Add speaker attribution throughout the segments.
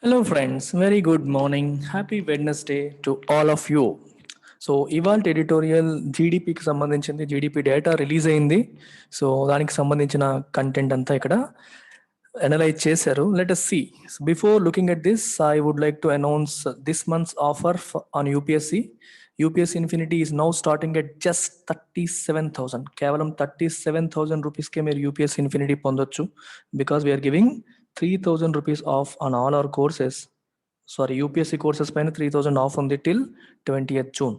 Speaker 1: Hello friends, very good morning. Happy Wednesday to all of you. So ఇవాళ editorial జీడిపికి సంబంధించింది. GDP data release అయింది. So దానికి సంబంధించిన content అంతా ఇక్కడ అనలైజ్ చేశారు. Let us see. Before looking at this, I would like to announce this month's offer on UPSC. UPSC Infinity is now starting at just 37,000. కేవలం 37,000 రూపీస్కే మీరు UPSC Infinity పొందొచ్చు. Because we are giving 3,000 rupees off on all our courses. Sorry, UPSC courses పైన 3,000 off ఉంది till 20th June.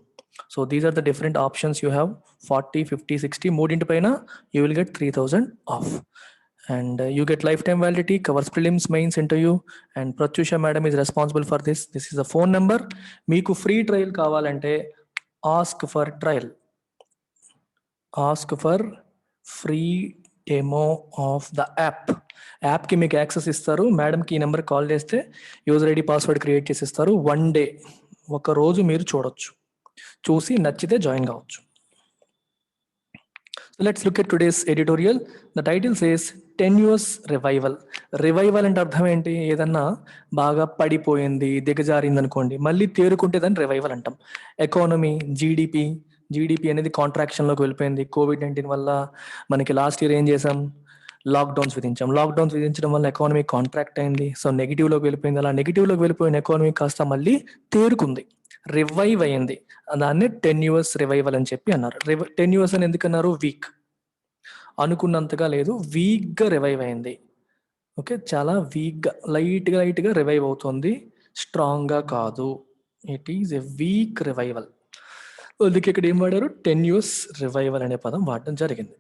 Speaker 1: So these are the different options you have. 40, 50, 60 మూడింటి పైన you will get 3,000 off. And you get lifetime validity, covers prelims, mains, interview, and Pratyusha madam is responsible for this. This is the phone number. Meeku free trial kavalante ask for trial. Ask for free demo of the app. యాప్కి మీకు access ఇస్తారు. మేడంకి ఈ number call చేస్తే user ID password create చేసి ఇస్తారు. 1 day, ఒక రోజు మీరు చూడొచ్చు, చూసి నచ్చితే జాయిన్ కావచ్చు. So let's look at today's editorial. The title says tenuous revival. Revival అంటే అర్థం ఏంటి? ఏదన్నా బాగా పడిపోయింది, దిగజారింది అనుకోండి, మళ్ళీ తేరుకుంటే దాన్ని రివైవల్ అంటాం. ఎకానమీ, జీడిపి అనేది కాంట్రాక్షన్లోకి వెళ్ళిపోయింది. కోవిడ్-19 వల్ల మనకి లాస్ట్ ఇయర్ ఏం చేసాం? లాక్డౌన్స్ విధించాం. లాక్డౌన్స్ విధించడం వల్ల ఎకానమీ కాంట్రాక్ట్ అయింది. సో నెగిటివ్లోకి వెళ్ళిపోయింది. అలా నెగిటివ్లోకి వెళ్ళిపోయిన ఎకానమీ కాస్త మళ్ళీ తేరుకుంది, రివైవ్ అయ్యింది. దాన్ని టెన్యూస్ రివైవల్ అని చెప్పి అన్నారు. టెన్యూస్ అని ఎందుకన్నారు? వీక్, అనుకున్నంతగా లేదు, వీక్గా రివైవ్ అయింది. ఓకే, చాలా వీక్గా, లైట్గా రివైవ్ అవుతుంది, స్ట్రాంగ్గా కాదు. It is a week revival. అందుకే ఇక్కడ ఏం వాడారు? టెన్యూస్ రివైవల్ అనే పదం వాడడం జరిగింది.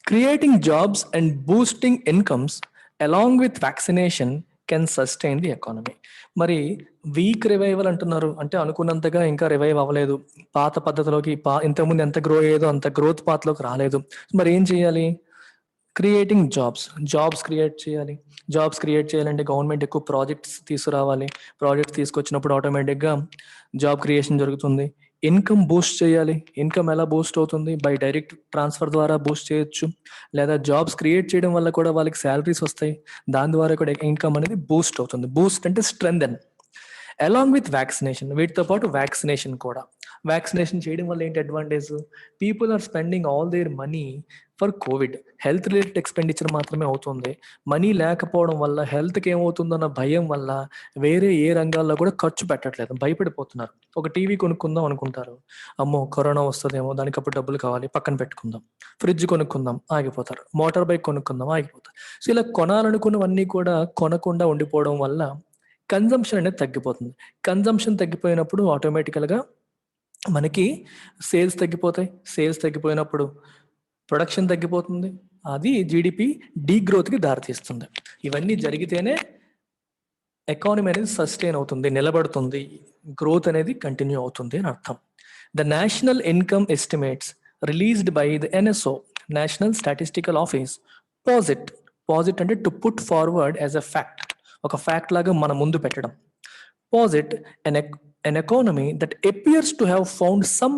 Speaker 1: Creating jobs and boosting incomes along with vaccination can sustain the economy. మరి వీక్ రివైవల్ అంటున్నారు అంటే అనుకున్నంతగా ఇంకా రివైవ్ అవ్వలేదు, పాత పద్ధతిలోకి ఇంతకుముందు ఎంత గ్రో అయ్యేదో అంత గ్రోత్ పాత్లోకి రాలేదు. మరి ఏం చేయాలి? క్రియేటింగ్ జాబ్స్ క్రియేట్ చేయాలి. జాబ్స్ క్రియేట్ చేయాలంటే గవర్నమెంట్ ఎక్కువ ప్రాజెక్ట్స్ తీసుకురావాలి. ప్రాజెక్ట్స్ తీసుకొచ్చినప్పుడు ఆటోమేటిక్గా జాబ్ క్రియేషన్ జరుగుతుంది. ఇన్కమ్ బూస్ట్ చేయాలి. ఇన్కమ్ ఎలా బూస్ట్ అవుతుంది? బై డైరెక్ట్ ట్రాన్స్ఫర్ ద్వారా బూస్ట్ చేయొచ్చు, లేదా జాబ్స్ క్రియేట్ చేయడం వల్ల కూడా వాళ్ళకి శాలరీస్ వస్తాయి, దాని ద్వారా కూడా ఇన్కమ్ అనేది బూస్ట్ అవుతుంది. బూస్ట్ అంటే స్ట్రెంథెన్. అలాంగ్ విత్ వ్యాక్సినేషన్, వీటితో పాటు వ్యాక్సినేషన్ కూడా. వ్యాక్సినేషన్ చేయడం వల్ల ఏంటి advantage? People are spending all their money for COVID. Health related expenditure మాత్రమే అవుతుంది. మనీ లేకపోవడం వల్ల, హెల్త్కి ఏమవుతుందన్న భయం వల్ల వేరే ఏ రంగాల్లో కూడా ఖర్చు పెట్టట్లేదు, భయపడిపోతున్నారు. ఒక టీవీ కొనుక్కుందాం అనుకుంటారు, అమ్మో కరోనా వస్తుందేమో, దానికి అప్పుడు డబ్బులు కావాలి, పక్కన పెట్టుకుందాం. ఫ్రిడ్జ్ కొనుక్కుందాం, ఆగిపోతారు. మోటార్ బైక్ కొనుక్కుందాం, ఆగిపోతారు. సో ఇలా కొనాలనుకున్నవన్నీ కూడా కొనకుండా ఉండిపోవడం వల్ల కన్జంప్షన్ అనేది తగ్గిపోతుంది. కన్జంప్షన్ తగ్గిపోయినప్పుడు ఆటోమేటికల్గా మనకి సేల్స్ తగ్గిపోతాయి. సేల్స్ తగ్గిపోయినప్పుడు ప్రొడక్షన్ తగ్గిపోతుంది. అది జీడిపి డీగ్రోత్కి దారితీస్తుంది. ఇవన్నీ జరిగితేనే ఎకానమీ అనేది సస్టైన్ అవుతుంది, నిలబడుతుంది, గ్రోత్ అనేది కంటిన్యూ అవుతుంది అని అర్థం. The national income estimates released by the NSO, national statistical office, posit అంటే to put forward as a fact, ఒక ఫ్యాక్ట్ లాగా మన ముందు పెట్టడం. Posit an economy that appears to have found some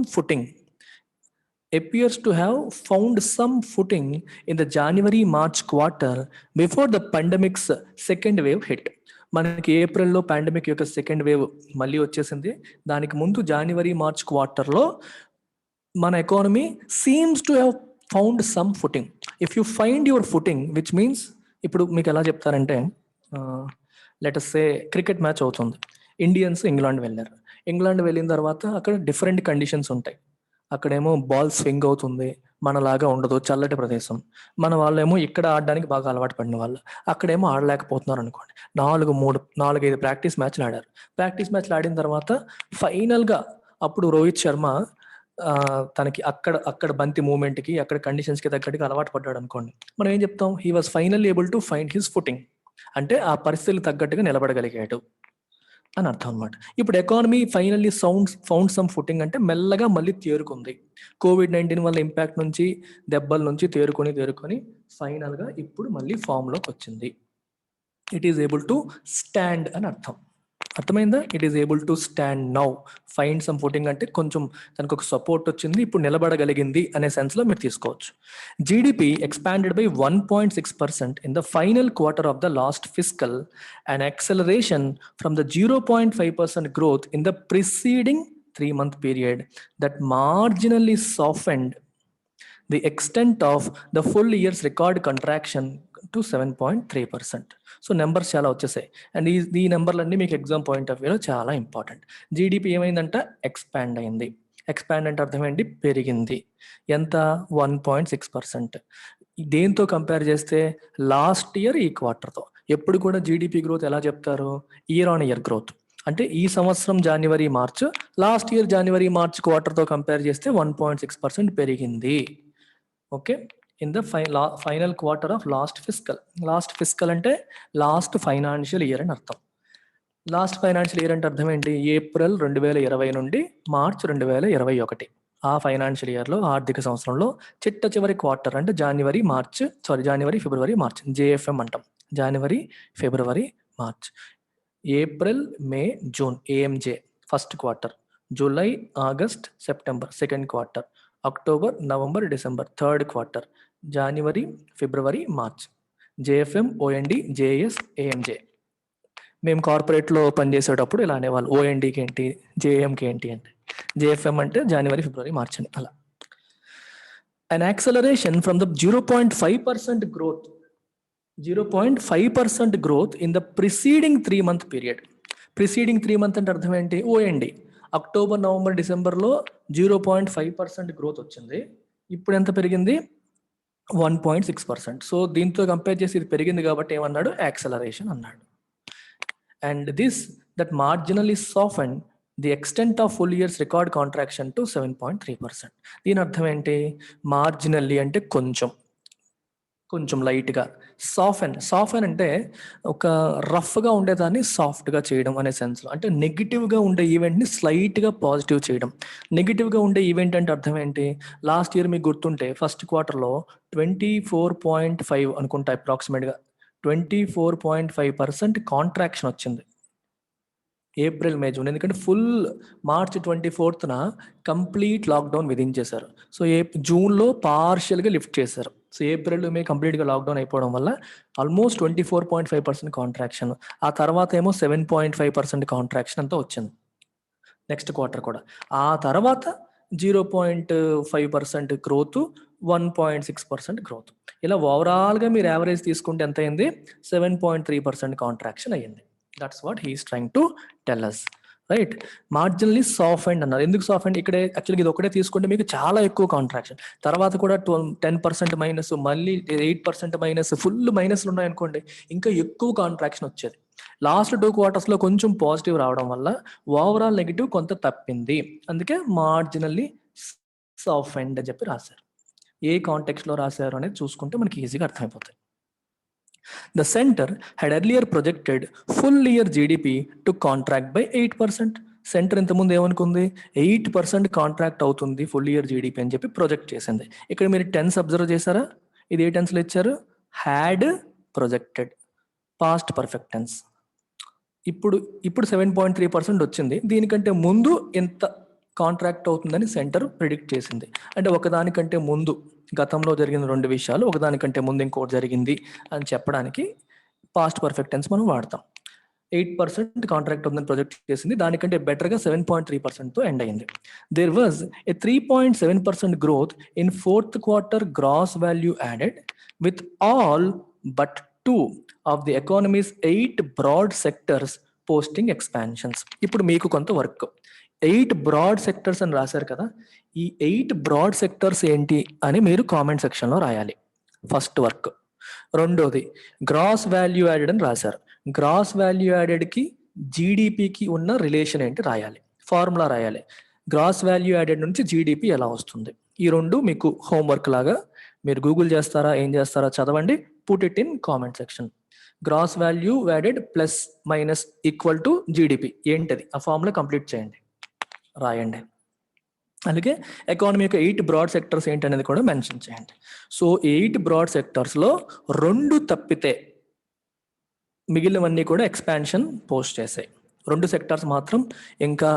Speaker 1: footing in the January-March quarter before the pandemic's second wave hit. మనకి ఏప్రిల్లో pandemic యొక్క second wave మళ్ళీ వచ్చేసింది. దానికి ముందు జనవరి-మార్చ్ క్వార్టర్లో మన economy seems to have found some footing. If you find your footing, which means, ఇప్పుడు మీకు ఎలా చెప్తారంటే, లెట్ అస్ సే క్రికెట్ మ్యాచ్ అవుతుంది, ఇండియన్స్ ఇంగ్లాండ్ వెళ్ళారు. ఇంగ్లాండ్ వెళ్ళిన తర్వాత అక్కడ డిఫరెంట్ కండిషన్స్ ఉంటాయి. అక్కడేమో బాల్ స్వింగ్ అవుతుంది, మనలాగా ఉండదు, చల్లటి ప్రదేశం. మన వాళ్ళేమో ఇక్కడ ఆడడానికి బాగా అలవాటు పడిన వాళ్ళు, అక్కడేమో ఆడలేకపోతున్నారు అనుకోండి. 4-5 ప్రాక్టీస్ మ్యాచ్లు ఆడారు. ప్రాక్టీస్ మ్యాచ్లు ఆడిన తర్వాత ఫైనల్గా అప్పుడు రోహిత్ శర్మ తనకి అక్కడ బంతి మూమెంట్కి, అక్కడ కండిషన్స్కి తగ్గట్టుగా అలవాటు పడ్డాడు అనుకోండి. మనం ఏం చెప్తాం? He was finally able to find his footing, అంటే ఆ పరిస్థితులు తగ్గట్టుగా నిలబడగలిగాడు అని అర్థం అనమాట. ఇప్పుడు economy finally found some footing అంటే మెల్లగా మళ్ళీ తేరుకుంది. కోవిడ్-19 వల్ల ఇంపాక్ట్ నుంచి, దెబ్బల నుంచి తేరుకొని ఫైనల్గా ఇప్పుడు మళ్ళీ ఫామ్లోకి వచ్చింది. It is able to stand అని అర్థం. అర్థమైందా? It is able to stand now, find some footing అంటే కొంచెం దానికి ఒక సపోర్ట్ వచ్చింది, ఇప్పుడు నిలబడగలిగింది అనే సెన్స్లో మీరు తీసుకోవచ్చు. GDP expanded by 1.6% in the final quarter of the last fiscal, an acceleration from the 0.5% growth in the preceding 3-month period that marginally softened the extent of the full year's record contraction to 7.3%. So numbers చాలా వచ్చేసాయి. And ఈ నెంబర్లన్నీ మీకు exam point of వ్యూలో చాలా important. GDP ఏమైందంట? Expand అయింది. Expand అంటే అర్థం ఏంటి? పెరిగింది. ఎంత? 1.6%. దేంతో కంపేర్ చేస్తే? లాస్ట్ ఇయర్ ఈ క్వార్టర్తో. ఎప్పుడు కూడా జీడిపి గ్రోత్ ఎలా చెప్తారు? Year on year growth. అంటే ఈ సంవత్సరం జనవరి మార్చ్ లాస్ట్ ఇయర్ జనవరి మార్చ్ క్వార్టర్తో కంపేర్ చేస్తే 1.6% పెరిగింది. Okay, in the final quarter of last fiscal. Last fiscal అంటే లాస్ట్ ఫైనాన్షియల్ ఇయర్ అని అర్థం. లాస్ట్ ఫైనాన్షియల్ ఇయర్ అంటే అర్థం ఏంటి? ఏప్రిల్ 2020 నుండి మార్చ్ 2021. ఆ ఫైనాన్షియల్ ఇయర్లో, ఆర్థిక సంవత్సరంలో చిట్ట చివరి క్వార్టర్ అంటే జనవరి, ఫిబ్రవరి, మార్చ్, జేఎఫ్ఎం అంటాం. January, February, March. April, May, June AMJ first quarter. July, August, September second quarter. October, November, December third quarter. January, February, March. JFM, OND, JS, AMJ. మేము కార్పొరేట్లో పనిచేసేటప్పుడు ఇలా అనేవాళ్ళు, ఓఎన్డీకి ఏంటి, జేఎంకి ఏంటి అంటే. జేఎఫ్ఎం అంటే జనవరి, ఫిబ్రవరి, మార్చ్ అని. అలా an acceleration from the 0.5% growth 0.5% growth in the preceding 3-month period. Preceding 3 month అంటే అర్థం ఏంటి? ఓఎన్డి. అక్టోబర్, నవంబర్, డిసెంబర్లో 0.5% గ్రోత్ వచ్చింది. ఇప్పుడు ఎంత పెరిగింది? 1.6%. సో దీంతో కంపేర్ చేసి ఇది పెరిగింది కాబట్టి ఏమన్నాడు? యాక్సలరేషన్ అన్నాడు. And this that marginally soften the extent of full years record contraction to 7.3%. దీని అర్థం ఏంటి? మార్జినల్లీ అంటే కొంచెం లైట్గా. సాఫెన్ అంటే ఒక రఫ్గా ఉండేదాన్ని సాఫ్ట్గా చేయడం అనే సెన్స్లో. అంటే నెగిటివ్గా ఉండే ఈవెంట్ని స్లైట్గా పాజిటివ్ చేయడం. నెగిటివ్గా ఉండే ఈవెంట్ అంటే అర్థం ఏంటి? లాస్ట్ ఇయర్ మీకు గుర్తుంటే ఫస్ట్ క్వార్టర్లో 24.5 అనుకుంటా, అప్రాక్సిమేట్గా 24.5% కాంట్రాక్షన్ వచ్చింది ఏప్రిల్, మే, జూన్. ఎందుకంటే ఫుల్ మార్చ్ 24న కంప్లీట్ లాక్డౌన్ విధించేశారు. సో జూన్లో పార్షియల్గా లిఫ్ట్ చేశారు. సో ఏప్రిల్, మే కంప్లీట్గా లాక్డౌన్ అయిపోవడం వల్ల ఆల్మోస్ట్ 24.5% కాంట్రాక్షన్. ఆ తర్వాత ఏమో 7.5% కాంట్రాక్షన్ అంతా వచ్చింది నెక్స్ట్ క్వార్టర్ కూడా. ఆ తర్వాత 0.5% గ్రోత్, 1.6% గ్రోత్. ఇలా ఓవరాల్గా మీరు యావరేజ్ తీసుకుంటే ఎంత అయింది? 7.3% కాంట్రాక్షన్ అయ్యింది. That's what he is trying to tell us, right? Marginally softened అన్నారు. ఎందుకు సాఫెండ్? ఇక్కడే యాక్చువల్గా ఇది ఒకటే తీసుకుంటే మీకు చాలా ఎక్కువ కాంట్రాక్షన్. తర్వాత కూడా 10% మైనస్, మళ్ళీ 8% మైనస్, ఫుల్ మైనస్లు ఉన్నాయనుకోండి, ఇంకా ఎక్కువ కాంట్రాక్షన్ వచ్చేది. లాస్ట్ 2 quartersలో కొంచెం పాజిటివ్ రావడం వల్ల ఓవరాల్ నెగిటివ్ కొంత తప్పింది. అందుకే మార్జినల్లీ సాఫెండ్ అని చెప్పి రాశారు. ఏ కాంటెక్స్లో రాశారు అనేది చూసుకుంటే మనకి ఈజీగా అర్థమైపోతుంది. The center had earlier projected full year GDP to contract by 8%. Centre ఇంతకుముందు ఏమనుకుంది? 8% కాంట్రాక్ట్ అవుతుంది ఫుల్ ఇయర్ జీడిపి అని చెప్పి ప్రొజెక్ట్ చేసింది. ఇక్కడ మీరు టెన్స్ అబ్జర్వ్ చేశారా? ఇది ఏ టెన్స్లో ఇచ్చారు? Had projected, past perfect tense. ఇప్పుడు 7.3% వచ్చింది. దీనికంటే ముందు ఎంత కాంట్రాక్ట్ అవుతుందని సెంటర్ ప్రిడిక్ట్ చేసింది. అంటే ఒకదానికంటే ముందు గతంలో జరిగిన 2 విషయాలు ఒకదానికంటే ముందు ఇంకోటి జరిగింది అని చెప్పడానికి పాస్ట్ పర్ఫెక్ట్ టెన్స్ మనం వాడతాం. 8% కాంట్రాక్ట్ ఉందని ప్రొజెక్ట్ చేసింది, దానికంటే బెటర్గా 7.3%తో ఎండ్ అయింది. There was a 3.7% growth in fourth quarter gross value added with all but 2 of the economies 8 broad sectors posting expansions. ఇప్పుడు మీకు కొంత వర్క్. 8 బ్రాడ్ సెక్టర్స్ అని రాశారు కదా, ఈ 8 బ్రాడ్ సెక్టర్స్ ఏంటి అని మీరు కామెంట్ సెక్షన్లో రాయాలి. First work. రెండోది గ్రాస్ వాల్యూ యాడెడ్ అని రాశారు. గ్రాస్ వాల్యూ యాడెడ్కి జీడిపికి ఉన్న రిలేషన్ ఏంటి రాయాలి, ఫార్ములా రాయాలి. గ్రాస్ వాల్యూ యాడెడ్ నుంచి జీడిపి ఎలా వస్తుంది? ఈ 2 మీకు హోంవర్క్ లాగా మీరు గూగుల్ చేస్తారా, ఏం చేస్తారా చదవండి, put it in comment section. Gross value added plus minus equal to GDP ఏంటది? ఆ ఫార్ములా కంప్లీట్ చేయండి, రాయండి. అలాగే ఎకానమీ యొక్క 8 బ్రాడ్ సెక్టర్స్ ఏంటనేది కూడా మెన్షన్ చేయండి. సో 8 బ్రాడ్ సెక్టర్స్లో 2 తప్పితే మిగిలినవన్నీ కూడా ఎక్స్పాన్షన్ పోస్ట్ చేసాయి. 2 సెక్టార్స్ మాత్రం ఇంకా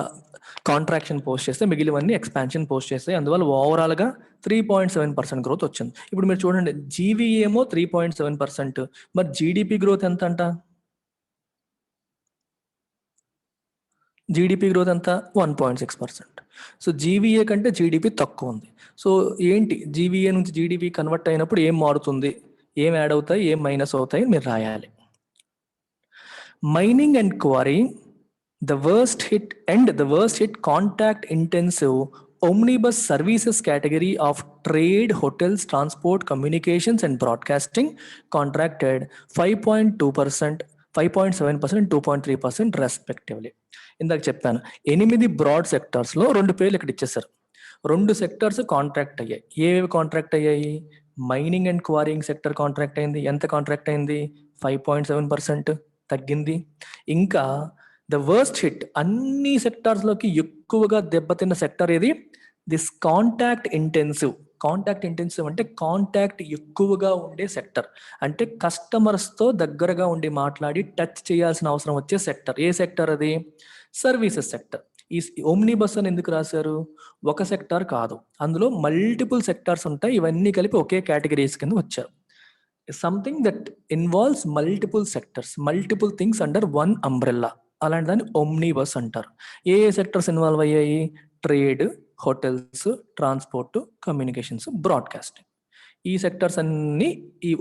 Speaker 1: కాంట్రాక్షన్ పోస్ట్ చేస్తే మిగిలినవన్నీ ఎక్స్పాన్షన్ పోస్ట్ చేస్తాయి. అందువల్ల ఓవరాల్గా 3.7% గ్రోత్ వచ్చింది. ఇప్పుడు మీరు చూడండి, జీవీఏ ఏమో 3.7%, మరి జీడిపి గ్రోత్ ఎంత అంట? జీడిపి గ్రోత్ ఎంత? 1.6%. సో జీవీఏ కంటే జీడిపి తక్కువ ఉంది. సో ఏంటి, జీవీఏ నుంచి జీడిపి కన్వర్ట్ అయినప్పుడు ఏం మారుతుంది, ఏం యాడ్ అవుతాయి, ఏం మైనస్ అవుతాయి మీరు రాయాలి. Mining and quarrying, the worst hit contact intensive omnibus services category of trade, hotels, transport, communications and broadcasting contracted 5.2%, 5.7%, 2.3% respectively. ఇందాక చెప్పాను 8 బ్రాడ్ సెక్టార్స్లో 2 పేర్లు ఇక్కడ ఇచ్చేసారు. 2 సెక్టార్స్ కాంట్రాక్ట్ అయ్యాయి. ఏవేవి కాంట్రాక్ట్ అయ్యాయి? Mining and quarrying sector contract అయింది. ఎంత కాంట్రాక్ట్ అయింది? 5.7% తగ్గింది. ఇంకా ద వర్స్ట్ హిట్, అన్ని సెక్టార్స్లోకి ఎక్కువగా దెబ్బతిన్న సెక్టర్ ఏది? This contact intensive. Contact intensive అంటే కాంటాక్ట్ ఎక్కువగా ఉండే సెక్టర్, అంటే కస్టమర్స్తో దగ్గరగా ఉండి మాట్లాడి టచ్ చేయాల్సిన అవసరం వచ్చే సెక్టర్. ఏ సెక్టర్ అది? Services sector. ఈ ఓమ్నిబస్ అని ఎందుకు రాశారు? ఒక సెక్టార్ కాదు, అందులో మల్టిపుల్ సెక్టార్స్ ఉంటాయి. ఇవన్నీ కలిపి ఒకే కేటగిరీస్ కింద వచ్చారు. Something that involves multiple sectors, multiple things under one umbrella, అలాంటి దాన్ని ఓమ్నిబస్ అంటారు. ఏ సెక్టర్స్ ఇన్వాల్వ్ అయ్యాయి? Trade, hotels, transport, communications, broadcasting. ఈ సెక్టర్స్ అన్ని ఈ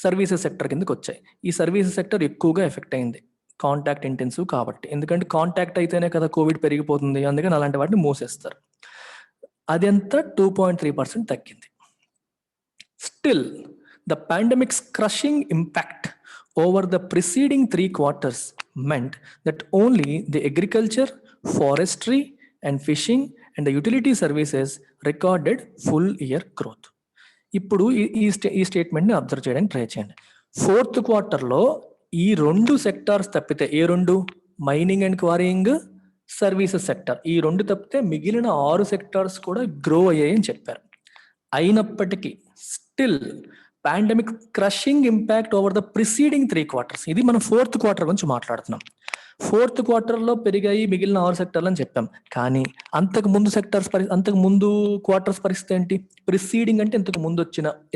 Speaker 1: సర్వీసెస్ సెక్టర్ కిందకి వచ్చాయి. ఈ సర్వీసెస్ సెక్టర్ ఎక్కువగా ఎఫెక్ట్ అయింది కాంటాక్ట్ ఇంటెన్సివ్ కాబట్టి. ఎందుకంటే కాంటాక్ట్ అయితేనే కదా కోవిడ్ పెరిగిపోతుంది, అందుకని అలాంటి వాటిని మూసేస్తారు. అది ఎంత? 2.3% తగ్గింది. Still the pandemic's crushing impact over the preceding 3 quarters meant that only the agriculture, forestry and fishing and the utility services recorded full year growth. ఇప్పుడు ఈ స్టేట్మెంట్ని అబ్జర్వ్ చేయడానికి ట్రై చేయండి. 4th క్వార్టర్లో ఈ 2 సెక్టార్స్ తప్పితే, ఏ 2? Mining and quarrying, services sector, ఈ 2 తప్పితే మిగిలిన 6 సెక్టార్స్ కూడా గ్రో అయ్యాయని చెప్పారు. అయినప్పటికీ still pandemic crushing impact over the preceding 3 quarters, ఇది మనం 4th క్వార్టర్ గురించి మాట్లాడుతున్నాం. 4th క్వార్టర్లో పెరిగాయి మిగిలిన 6 సెక్టర్లు అని చెప్పాం. కానీ అంతకు ముందు క్వార్టర్స్ పరిస్థితి ఏంటి? ప్రిసీడింగ్ అంటే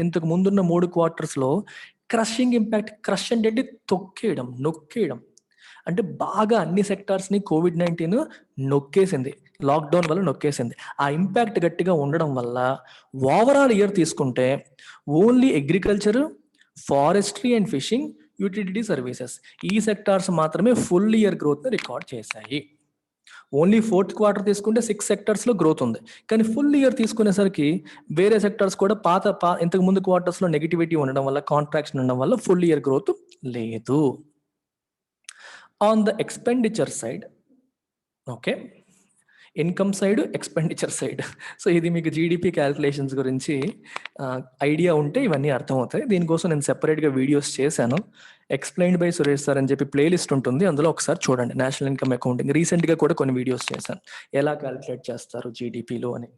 Speaker 1: ఇంతకు ముందున్న 3 క్వార్టర్స్లో క్రషింగ్ ఇంపాక్ట్. క్రష్ అంటే తొక్కేయడం, నొక్కేయడం, అంటే బాగా అన్ని సెక్టార్స్ని కోవిడ్-19 నొక్కేసింది, లాక్డౌన్ వల్ల నొక్కేసింది. ఆ ఇంపాక్ట్ గట్టిగా ఉండడం వల్ల ఓవరాల్ ఇయర్ తీసుకుంటే only agriculture, forestry and fishing, utility services, ఈ సెక్టార్స్ మాత్రమే ఫుల్ ఇయర్ గ్రోత్ని రికార్డ్ చేశాయి. ఓన్లీ 4th క్వార్టర్ తీసుకుంటే 6 సెక్టార్స్లో గ్రోత్ ఉంది. కానీ ఫుల్ ఇయర్ తీసుకునేసరికి వేరే సెక్టార్స్ కూడా ఇంతకు ముందు క్వార్టర్స్లో నెగిటివిటీ ఉండడం వల్ల, కాంట్రాక్షన్ ఉండడం వల్ల ఫుల్ ఇయర్ గ్రోత్ లేదు. On the expenditure side, okay, income side, expenditure side. So ఇది మీకు జీడిపి క్యాలిక్యులేషన్స్ గురించి ఐడియా ఉంటే ఇవన్నీ అర్థమవుతాయి. దీనికోసం నేను సెపరేట్గా వీడియోస్ చేశాను. ఎక్స్ప్లెయిన్డ్ బై సురేష్ సార్ అని చెప్పి ప్లేలిస్ట్ ఉంటుంది, అందులో ఒకసారి చూడండి. నేషనల్ ఇన్కమ్ అకౌంటింగ్ రీసెంట్గా కూడా కొన్ని వీడియోస్ చేశాను, ఎలా క్యాలిక్యులేట్ చేస్తారు జీడిపిలో అని.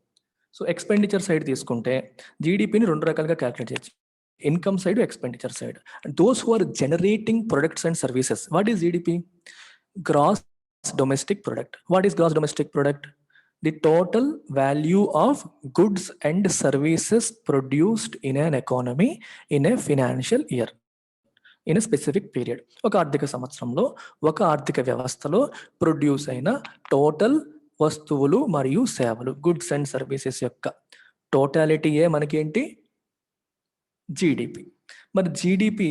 Speaker 1: సో ఎక్స్పెండిచర్ సైడ్ తీసుకుంటే జీడిపిని 2 రకాలుగా క్యాలిక్యులేట్ చేయొచ్చు, income side, expenditure side. Those who are generating products and services. What is GDP? Gross domestic product. What is gross domestic product? The total value of goods and services produced in an economy in a financial year, in a specific period. ఒక ఆర్థిక సంవత్సరంలో, ఒక ఆర్థిక వ్యవస్థలో produce అయిన total వస్తువులు మరియు సేవలు, గుడ్స్ అండ్ సర్వీసెస్ యొక్క టోటాలిటీయే మనకేంటి? జీడిపి. మరి జీడిపి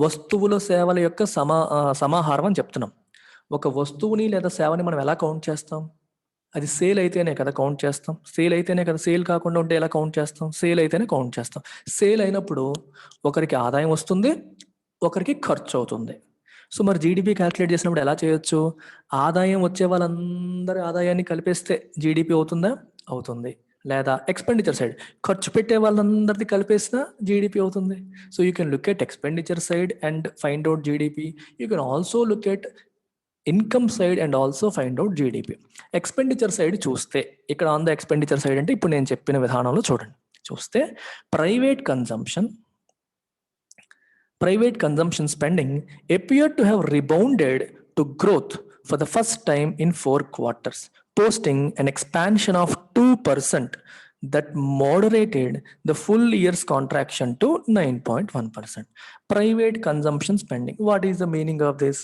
Speaker 1: వస్తువుల సేవల యొక్క సమాహారం అని చెప్తున్నాం. ఒక వస్తువుని లేదా సేవని మనం ఎలా కౌంట్ చేస్తాం? అది సేల్ అయితేనే కదా కౌంట్ చేస్తాం. సేల్ అయితేనే కదా, సేల్ కాకుండా ఉంటే ఎలా కౌంట్ చేస్తాం? సేల్ అయితేనే కౌంట్ చేస్తాం. సేల్ అయినప్పుడు ఒకరికి ఆదాయం వస్తుంది, ఒకరికి ఖర్చు అవుతుంది. సో మరి జీడిపి క్యాల్కులేట్ చేసినప్పుడు ఎలా చేయొచ్చు? ఆదాయం వచ్చే వాళ్ళందరి ఆదాయాన్ని కలిపేస్తే జీడిపి అవుతుందా? అవుతుంది. లేదా ఎక్స్పెండిచర్ సైడ్ ఖర్చు పెట్టే వాళ్ళందరిది కలిపేసినా జీడిపి అవుతుంది. So you can look at expenditure side and find out GDP. You can also look at income side and also find out GDP. Expenditure side చూస్తే, ఇక్కడ ఆన్ ద ఎక్స్పెండిచర్ సైడ్ అంటే ఇప్పుడు నేను చెప్పిన విధానంలో చూస్తే private consumption spending appeared to have rebounded to growth for the first time in 4 quarters, posting an expansion of 2% that moderated the full year's contraction to 9.1%. Private consumption spending. What is the meaning of this?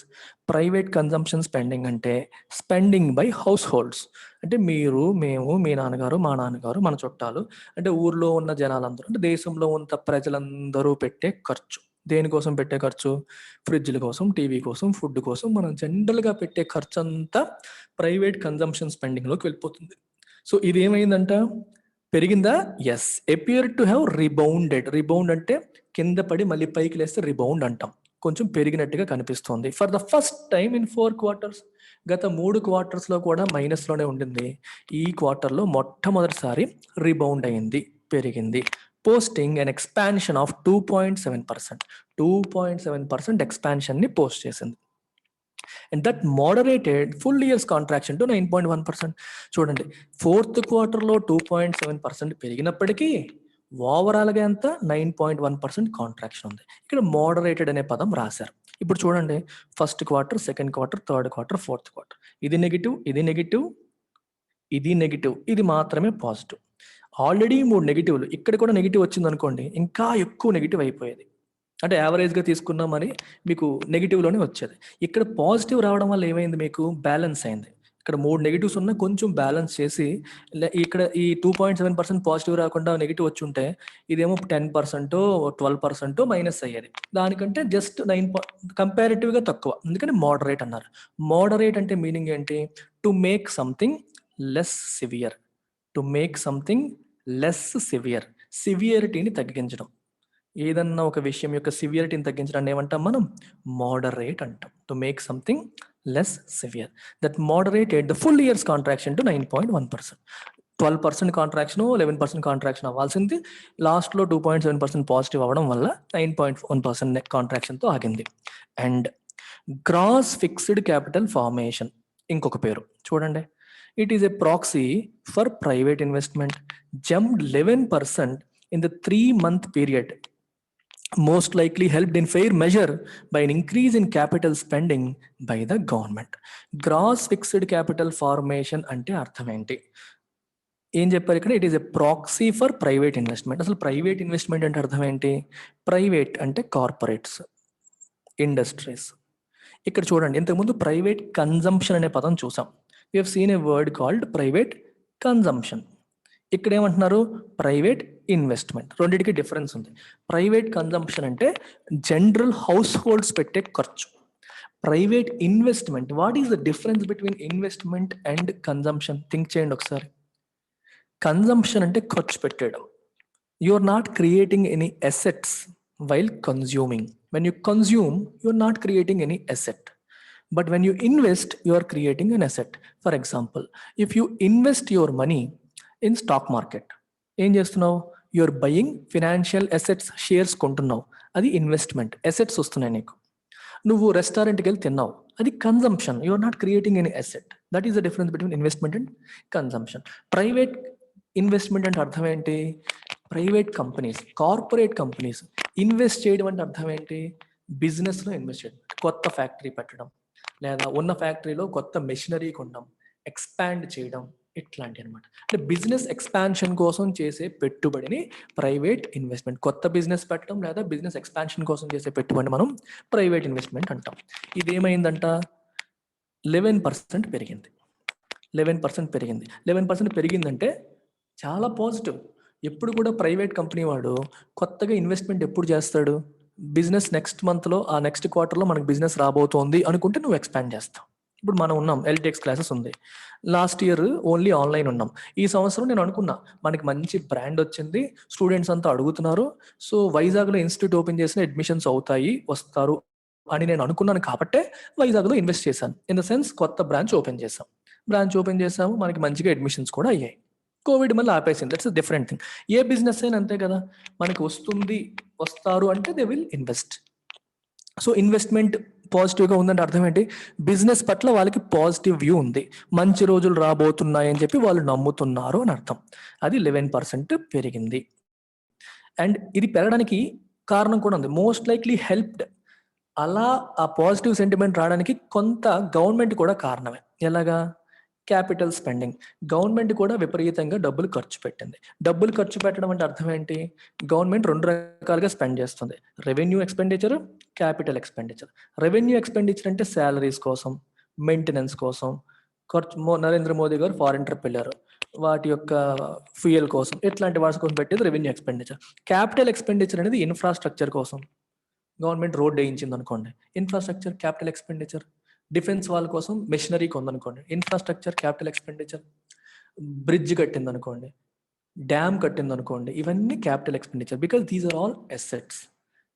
Speaker 1: Private consumption spending అంటే spending by house holds. అంటే మీరు, మేము, మీ నాన్నగారు, మా నాన్నగారు, మన చుట్టాలు, అంటే ఊర్లో ఉన్న జనాలందరూ, అంటే దేశంలో ఉన్న ప్రజలందరూ పెట్టే ఖర్చు. దేనికోసం పెట్టే ఖర్చు? ఫ్రిడ్జ్ల కోసం, టీవీ కోసం, ఫుడ్ కోసం మనం జనరల్గా పెట్టే ఖర్చు అంతా ప్రైవేట్ కన్జంప్షన్ స్పెండింగ్లోకి వెళ్ళిపోతుంది. సో ఇది ఏమైందంట? పెరిగిందా? Yes. Appear to have rebounded. Rebound అంటే కింద పడి మళ్ళీ పైకి లేస్తే రిబౌండ్ అంటాం. కొంచెం పెరిగినట్టుగా కనిపిస్తుంది. For the first time in 4 quarters. గత 3 quartersలో కూడా మైనస్లోనే ఉండింది. ఈ క్వార్టర్లో మొట్టమొదటిసారి రిబౌండ్ అయింది, పెరిగింది. Posting an expansion of 2.7%. 2.7% ఎక్స్పాన్షన్ని పోస్ట్ చేసింది. And that moderated full year's contraction to 9.1%. చూడండి, 4th quarterలో 2.7% పెరిగినప్పటికీ ఓవరాల్గా ఎంత? 9.1% కాంట్రాక్షన్ ఉంది. ఇక్కడ మోడరేటెడ్ అనే పదం రాశారు. ఇప్పుడు చూడండి, 1st quarter, 2nd quarter, 3rd quarter, 4th quarter. ఇది నెగిటివ్, ఇది నెగిటివ్, ఇది నెగిటివ్, ఇది మాత్రమే పాజిటివ్. ఆల్రెడీ 3 నెగిటివ్లు, ఇక్కడ కూడా నెగిటివ్ వచ్చింది అనుకోండి, ఇంకా ఎక్కువ నెగిటివ్ అయిపోయేది. అంటే యావరేజ్గా తీసుకున్నా మరి మీకు నెగిటివ్లోనే వచ్చేది. ఇక్కడ పాజిటివ్ రావడం వల్ల ఏమైంది? మీకు బ్యాలెన్స్ అయింది. ఇక్కడ 3 నెగిటివ్స్ ఉన్నా కొంచెం బ్యాలెన్స్ చేసి, ఇక్కడ ఈ 2.7% పాజిటివ్ రాకుండా నెగిటివ్ వచ్చి ఉంటే ఇదేమో 10%, 12% మైనస్ అయ్యేది. దానికంటే జస్ట్ 9 కంపారిటివ్గా తక్కువ, అందుకని మోడరేట్ అన్నారు. మోడరేట్ అంటే మీనింగ్ ఏంటి? To make something less severe. To make something less severe. సివియరిటీని తగ్గించడం. ఏదన్నా ఒక విషయం యొక్క సివియరిటీని తగ్గించడాన్ని ఏమంటాం మనం? మోడరేట్ అంటాం. To make something less severe. That moderated the full year's contraction to 9.1%. 12% contraction, 11% contraction అవ్వాల్సింది లాస్ట్లో 2.7% పాజిటివ్ అవ్వడం వల్ల 9.1% కాంట్రాక్షన్తో ఆగింది. And gross fixed capital formation ఇంకొక పేరు చూడండి. It is a proxy for private investment. Jumped 11% in the 3-month period. Most likely helped in fair measure by an increase in capital spending by the government. Gross fixed capital formation అంటే అర్థం ఏంటి? ఏం చెప్పారు ఇక్కడ? It is a proxy for private investment. అసలు private investment అంటే అర్థం ఏంటి? ప్రైవేట్ అంటే కార్పొరేట్స్, ఇండస్ట్రీస్. ఇక్కడ చూడండి, ఇంతకుముందు ప్రైవేట్ కన్జంప్షన్ అనే పదం చూసాం. We have seen a word called private consumption. ఇక్కడ ఏమంటున్నారు? Private investment. రెండింటికి డిఫరెన్స్ ఉంది. ప్రైవేట్ కన్జంప్షన్ అంటే జనరల్ హౌస్ హోల్డ్స్ పెట్టే ఖర్చు. Private investment, what is the difference between investment and consumption? Think చేయండి ఒకసారి. కన్జంప్షన్ అంటే ఖర్చు పెట్టడం. You are not creating any assets while consuming. When you consume, you are not creating any asset. But when you invest, you are creating an asset. For example, if you invest your money in stock market, ఏం చేస్తున్నావు? You are buying financial assets, shares కొంటున్నావు, అది investment. Assets వస్తున్నాయి నీకు. నువ్వు రెస్టారెంట్కి వెళ్ళి తిన్నావు, అది consumption. You are not creating any asset. That is the difference between investment and consumption. Private investment అంటే అర్థం ఏంటి? Private companies, corporate companies invest చేయడం అంటే అర్థం ఏంటి? బిజినెస్లో ఇన్వెస్ట్ చేయడం. కొత్త ఫ్యాక్టరీ పెట్టడం, లేదా ఉన్న ఫ్యాక్టరీలో కొత్త మెషినరీ కొనడం, ఎక్స్పాండ్ చేయడం, ఇట్లాంటి అనమాట. అంటే బిజినెస్ ఎక్స్పాన్షన్ కోసం చేసే పెట్టుబడిని ప్రైవేట్ ఇన్వెస్ట్మెంట్. కొత్త బిజినెస్ పెట్టడం లేదా బిజినెస్ ఎక్స్పాన్షన్ కోసం చేసే పెట్టుబడి మనం ప్రైవేట్ ఇన్వెస్ట్మెంట్ అంటాం. ఇదేమైందంట? 11% పెరిగింది. 11% పెరిగింది. 11% పెరిగిందంటే చాలా పాజిటివ్. ఎప్పుడు కూడా ప్రైవేట్ కంపెనీ వాడు కొత్తగా ఇన్వెస్ట్మెంట్ ఎప్పుడు చేస్తాడు? బిజినెస్ నెక్స్ట్ మంత్లో, ఆ నెక్స్ట్ క్వార్టర్లో మనకు బిజినెస్ రాబోతోంది అనుకుంటే నువ్వు ఎక్స్పాండ్ చేస్తావు. ఇప్పుడు మనం ఉన్నాం, LTX క్లాసెస్ ఉంది. లాస్ట్ ఇయర్ ఓన్లీ ఆన్లైన్ ఉన్నాం. ఈ సంవత్సరం నేను అనుకున్నా మనకి మంచి బ్రాండ్ వచ్చింది, స్టూడెంట్స్ అంతా అడుగుతున్నారు, సో వైజాగ్లో ఇన్స్టిట్యూట్ ఓపెన్ చేసిన అడ్మిషన్స్ అవుతాయి, వస్తారు అని నేను అనుకున్నాను. కాబట్టే వైజాగ్లో ఇన్వెస్ట్ చేశాను. ఇన్ ద సెన్స్ కొత్త బ్రాంచ్ ఓపెన్ చేసాము, మనకి మంచిగా అడ్మిషన్స్ కూడా అయ్యాయి. కోవిడ్ మళ్ళీ ఆపేసింది. That's different thing. ఏ బిజినెస్ అయినా అంతే కదా, మనకి వస్తారు అంటే they will invest. So investment పాజిటివ్గా ఉందంటే అర్థం ఏంటి? బిజినెస్ పట్ల వాళ్ళకి పాజిటివ్ వ్యూ ఉంది, మంచి రోజులు రాబోతున్నాయని చెప్పి వాళ్ళు నమ్ముతున్నారు అని అర్థం. అది 11% పెరిగింది. అండ్ ఇది పెరగడానికి కారణం కూడా ఉంది. మోస్ట్ లైక్లీ హెల్ప్డ్ అలా ఆ పాజిటివ్ సెంటిమెంట్ రావడానికి కొంత గవర్నమెంట్ కూడా కారణమే. ఎలాగా? Capital spending. గవర్నమెంట్ కూడా విపరీతంగా డబ్బులు ఖర్చు పెట్టింది. డబ్బులు ఖర్చు పెట్టడం అంటే అర్థం ఏంటి? గవర్నమెంట్ 2 రకాలుగా స్పెండ్ చేస్తుంది. Revenue expenditure, capital expenditure. Revenue expenditure అంటే సాలరీస్ కోసం, మెయింటెనెన్స్ కోసం, నరేంద్ర మోదీ గారు ఫారెన్ ట్రిప్ వెళ్ళారు. వాటి యొక్క ఫ్యూయల్ కోసం, ఇట్లాంటి వాటి కోసం పెట్టేది రెవెన్యూ ఎక్స్‌పెండిచర్. క్యాపిటల్ ఎక్స్‌పెండిచర్ అనేది ఇన్‌ఫ్రాస్ట్రక్చర్ కోసం. గవర్నమెంట్ రోడ్ వేయించింది అనుకోండి, ఇన్‌ఫ్రాస్ట్రక్చర్ క్యాపిటల్ ఎక్స్‌పెండిచర్. డిఫెన్స్ వాళ్ళ కోసం మెషినరీ కొందనుకోండి, ఇన్‌ఫ్రాస్ట్రక్చర్ క్యాపిటల్ ఎక్స్‌పెండిచర్. బ్రిడ్జ్ కట్టిందనుకోండి, డ్యామ్ కట్టిందనుకోండి, ఇవన్నీ capital expenditure. Because these are all assets.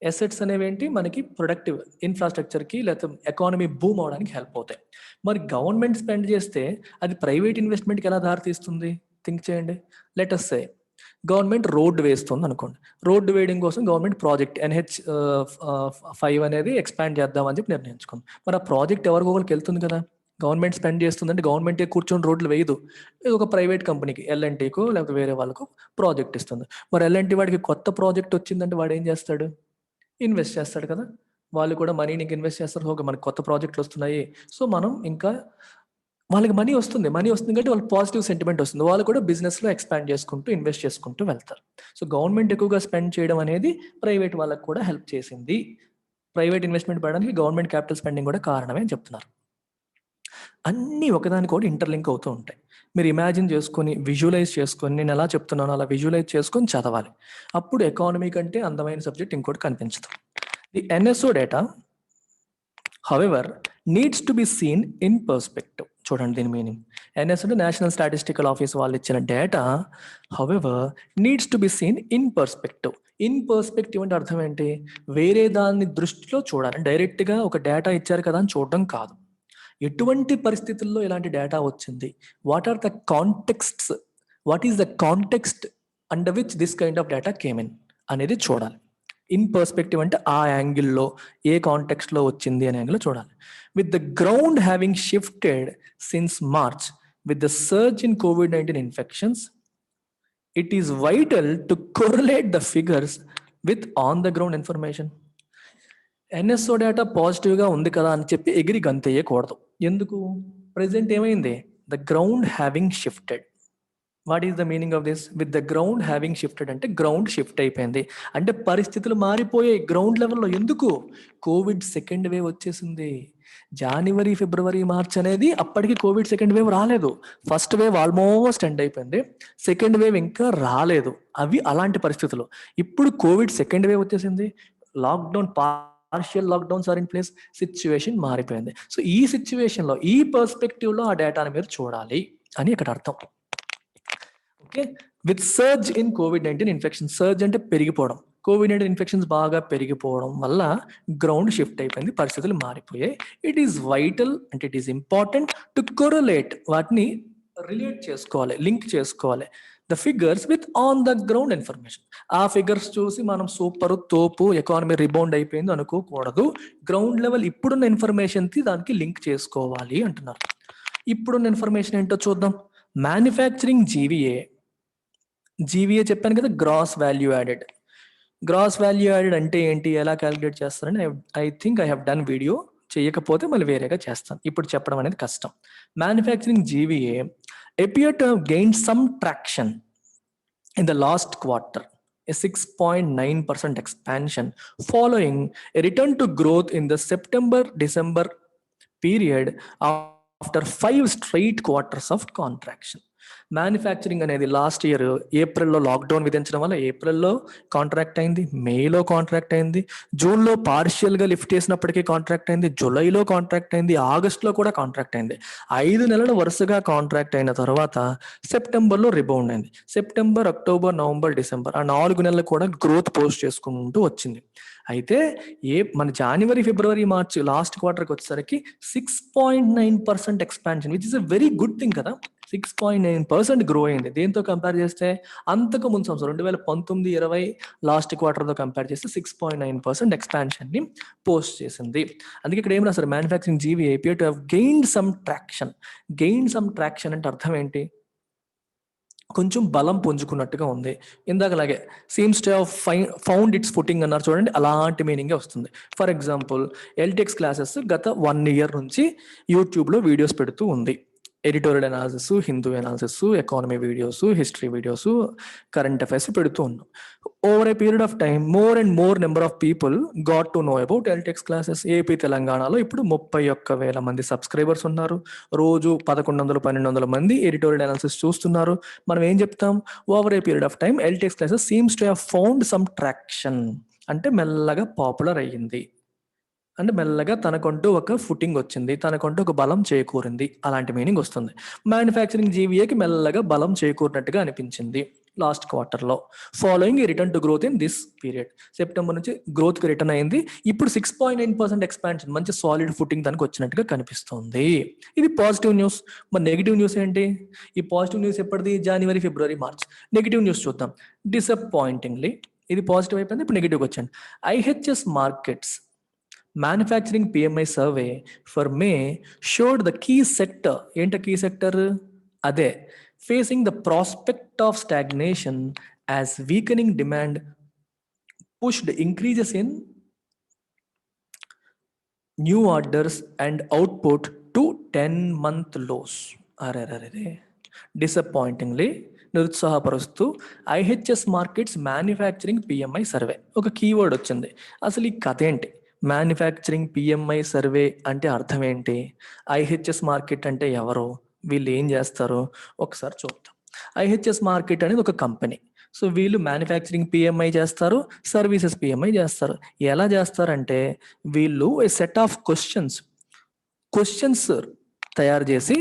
Speaker 1: Assets అనేవేంటి? మనకి ప్రొడక్టివ్ ఇన్‌ఫ్రాస్ట్రక్చర్‌కి లేకపోతే ఎకానమీ బూమ్ అవడానికి హెల్ప్ అవుతాయి. మరి గవర్నమెంట్ స్పెండ్ చేస్తే అది ప్రైవేట్ ఇన్వెస్ట్‌మెంట్‌కి ఎలా దారితీస్తుంది? థింక్ చేయండి. Let us say government road వేస్తుంది అనుకోండి. రోడ్డు వేయడం కోసం గవర్నమెంట్ ప్రాజెక్ట్ NH5 అనేది ఎక్స్పాండ్ చేద్దామని చెప్పి నిర్ణయించుకుంది. మరి ఆ ప్రాజెక్ట్ ఎవరికో ఒకరికి వెళ్తుంది కదా. గవర్నమెంట్ స్పెండ్ చేస్తుందంటే గవర్నమెంటే కూర్చొని రోడ్లు వేయదు. ఇది ఒక ప్రైవేట్ కంపెనీకి, ఎల్ఎన్టీకో లేకపోతే వేరే వాళ్ళకు ప్రాజెక్ట్ ఇస్తుంది. మరి ఎల్ఎన్టీ వాడికి కొత్త ప్రాజెక్ట్ వచ్చిందంటే వాడు ఏం చేస్తాడు? ఇన్వెస్ట్ చేస్తాడు కదా. వాళ్ళు కూడా మనీని ఇన్వెస్ట్ చేస్తారు. ఓకే, మనకి కొత్త ప్రాజెక్టులు వస్తున్నాయి, సో మనం ఇంకా వాళ్ళకి మనీ వస్తుంది కాబట్టి వాళ్ళకి పాజిటివ్ సెంటిమెంట్ వస్తుంది. వాళ్ళు కూడా బిజినెస్లో ఎక్స్పాండ్ చేసుకుంటూ ఇన్వెస్ట్ చేసుకుంటూ వెళ్తారు. సో గవర్నమెంట్ ఎక్కువగా స్పెండ్ చేయడం అనేది ప్రైవేట్ వాళ్ళకి కూడా హెల్ప్ చేసింది. ప్రైవేట్ ఇన్వెస్ట్మెంట్ పడడానికి గవర్నమెంట్ క్యాపిటల్ స్పెండింగ్ కూడా కారణమే అని చెప్తున్నారు. అన్నీ ఒకదానికి కూడా ఇంటర్లింక్ అవుతూ ఉంటాయి. మీరు ఇమాజిన్ చేసుకొని, విజువలైజ్ చేసుకొని, నేను ఎలా చెప్తున్నానో అలా విజువలైజ్ చేసుకొని చదవాలి. అప్పుడు ఎకానమీ కంటే అందమైన సబ్జెక్ట్ ఇంకోటి కనిపించదు. The NSO data however needs to be seen in perspective. చూడండి దీని మీనింగ్. NS అంటే నేషనల్ స్టాటిస్టికల్ ఆఫీస్ వాళ్ళు ఇచ్చిన data however needs to be seen in perspective. In perspective అంటే అర్థం ఏంటి? వేరే దాన్ని దృష్టిలో చూడాలి. డైరెక్ట్గా ఒక డేటా ఇచ్చారు కదా అని చూడడం కాదు. ఎటువంటి పరిస్థితుల్లో ఇలాంటి డేటా వచ్చింది, what are the contexts, what is the context under which this kind of data came in అనేది చూడాలి. ఇన్ పర్స్పెక్టివ్ అంటే ఆ యాంగిల్లో, ఏ కాంటెక్స్ట్లో వచ్చింది అనే యాంగిల్లో చూడాలి. With the ground having shifted since March with the surge in COVID-19 infections, it is vital to correlate the figures with on the ground information. NSO data పాజిటివ్గా ఉంది కదా అని చెప్పి ఎగిరి గంతేయకూడదు. ఎందుకు? ప్రెసెంట్ ఏమైంది? The ground having shifted. What is the meaning of this? With the ground having shifted అంటే ground shift అయిపోయింది, అంటే పరిస్థితులు మారిపోయాయి గ్రౌండ్ లెవెల్లో. ఎందుకు? కోవిడ్ సెకండ్ వేవ్ వచ్చేసింది. జనవరి, ఫిబ్రవరి, మార్చ్ అనేది అప్పటికి కోవిడ్ సెకండ్ వేవ్ రాలేదు. ఫస్ట్ వేవ్ ఆల్మోస్ట్ ఎండ్ అయిపోయింది, సెకండ్ వేవ్ ఇంకా రాలేదు. అవి అలాంటి పరిస్థితులు. ఇప్పుడు కోవిడ్ సెకండ్ వేవ్ వచ్చేసింది, lockdown, partial lockdowns are in place, situation మారిపోయింది. సో ఈ సిచ్యువేషన్లో, ఈ పర్స్పెక్టివ్లో ఆ డేటాను మీరు చూడాలి అని ఇక్కడ అర్థం. Okay, with surge in COVID-19 infection. Surge అంటే పెరిగిపోవడం. COVID-19 ఇన్ఫెక్షన్స్ బాగా పెరిగిపోవడం వల్ల గ్రౌండ్ షిఫ్ట్ అయిపోయింది, పరిస్థితులు మారిపోయాయి. ఇట్ ఈస్ వైటల్ అంటే it is important to correlate, వాటిని రిలేట్ చేసుకోవాలి, లింక్ చేసుకోవాలి, the figures with on the ground information. ఆ ఫిగర్స్ చూసి మనం సూపర్ తోపు ఎకానమీ రిబౌండ్ అయిపోయింది అనుకోకూడదు. గ్రౌండ్ లెవెల్ ఇప్పుడున్న ఇన్ఫర్మేషన్కి దానికి లింక్ చేసుకోవాలి అంటున్నారు. ఇప్పుడున్న ఇన్ఫర్మేషన్ ఏంటో చూద్దాం. మ్యానుఫ్యాక్చరింగ్ జీవీఏ చెప్పాను కదా, gross value added. Gross value added అంటే ఏంటి, ఎలా క్యాలిక్యులేట్ చేస్తారని I think I have done video. చేయకపోతే మళ్ళీ వేరేగా చేస్తాను, ఇప్పుడు చెప్పడం అనేది కష్టం. Manufacturing GVA appear to have gained some traction in the last quarter, a 6.9% expansion following a return to growth in the September-December period after 5 straight quarters of contraction. Manufacturing అనేది last year ఏప్రిల్లో lockdown విధించడం వల్ల ఏప్రిల్లో contract అయింది, మేలో contract అయింది, జూన్లో పార్షియల్గా లిఫ్ట్ చేసినప్పటికీ కాంట్రాక్ట్ అయింది, జూలైలో కాంట్రాక్ట్ అయింది, ఆగస్టులో కూడా కాంట్రాక్ట్ అయింది. 5 నెలలు వరుసగా కాంట్రాక్ట్ అయిన తర్వాత సెప్టెంబర్లో రిబౌండ్ అయింది. సెప్టెంబర్, అక్టోబర్, నవంబర్, డిసెంబర్, ఆ 4 నెలలు కూడా గ్రోత్ పోస్ట్ చేసుకుంటూ వచ్చింది. అయితే మన జనవరి, ఫిబ్రవరి, మార్చ్ లాస్ట్ క్వార్టర్కి వచ్చేసరికి 6.9% expansion, which is a very good thing కదా. 6.9% గ్రో అయింది. దేంతో కంపేర్ చేస్తే అంతకు ముందు సంవత్సరం 2019-20 లాస్ట్ క్వార్టర్తో కంపేర్ చేస్తే 6.9% ఎక్స్పాన్షన్ని పోస్ట్ చేసింది. అందుకే ఇక్కడ ఏం రాస్తారు, manufacturing GV appear to have gained some traction. Gain some traction అంటే అర్థం ఏంటి? కొంచెం బలం పుంజుకున్నట్టుగా ఉంది. ఇందాకలాగే seems to have found its footing అన్నారు చూడండి, అలాంటి మీనింగే వస్తుంది. ఫర్ ఎగ్జాంపుల్ ఎల్టెక్స్ క్లాసెస్ గత 1 year నుంచి యూట్యూబ్లో వీడియోస్ పెడుతూ ఉంది. Editorial analysis, Hindu analysis, economy videos, history videos, current affairs పెడుతూ ఉన్నాం. Over a period of time more and more number of people got to know about ఎల్టెక్స్ classes. AP తెలంగాణలో ఇప్పుడు 31,000 మంది సబ్స్క్రైబర్స్ ఉన్నారు. రోజు 1100-1200 మంది ఎడిటోరియల్ అనాలిసిస్ చూస్తున్నారు. మనం ఏం చెప్తాం? Over a period of time ఎల్టెక్స్ classes seems to have found some traction, అంటే మెల్లగా పాపులర్ అయ్యింది, అంటే మెల్లగా తనకంటూ ఒక ఫుటింగ్ వచ్చింది, తనకంటూ ఒక బలం చేకూరింది, అలాంటి మీనింగ్ వస్తుంది. మ్యానుఫ్యాక్చరింగ్ జీవీఏకి మెల్లగా బలం చేకూరినట్టుగా అనిపించింది లాస్ట్ క్వార్టర్లో. Following return to growth in this period. September నుంచి గ్రోత్కి రిటర్న్ అయింది. ఇప్పుడు 6.9% ఎక్స్పాన్షన్, మంచి సాలిడ్ ఫుటింగ్ తనకు వచ్చినట్టుగా కనిపిస్తుంది. ఇది పాజిటివ్ న్యూస్. మరి నెగిటివ్ న్యూస్ ఏంటి? ఈ పాజిటివ్ న్యూస్ ఎప్పటిది? జనవరి, ఫిబ్రవరి, మార్చ్. నెగిటివ్ న్యూస్ చూద్దాం. డిసప్పాయింటింగ్లీ, ఇది పాజిటివ్ అయిపోయింది, ఇప్పుడు నెగిటివ్కి వచ్చాను. IHS markets manufacturing PMI survey for May showed the key sector. ఏంట key sector? అదే facing the prospect of stagnation as weakening demand pushed increases in new orders and output to 10-month lows. అరే disappointingly, నిరుత్సాహపరుస్తూ IHS Markit's manufacturing PMI survey ఒక keyword వచ్చింది. అసలు ఈ కథ ఏంటి? మ్యానుఫ్యాక్చరింగ్ పిఎంఐ సర్వే అంటే అర్థం ఏంటి? ఐహెచ్ఎస్ మార్కెట్ అంటే ఎవరు? వీళ్ళు ఏం చేస్తారు? ఒకసారి చూద్దాం. ఐహెచ్ఎస్ మార్కెట్ అనేది ఒక కంపెనీ. సో వీళ్ళు మ్యానుఫ్యాక్చరింగ్ పిఎంఐ చేస్తారు, సర్వీసెస్ పిఎంఐ చేస్తారు. ఎలా చేస్తారంటే వీళ్ళు ఏ సెట్ ఆఫ్ క్వశ్చన్స్ తయారు చేసి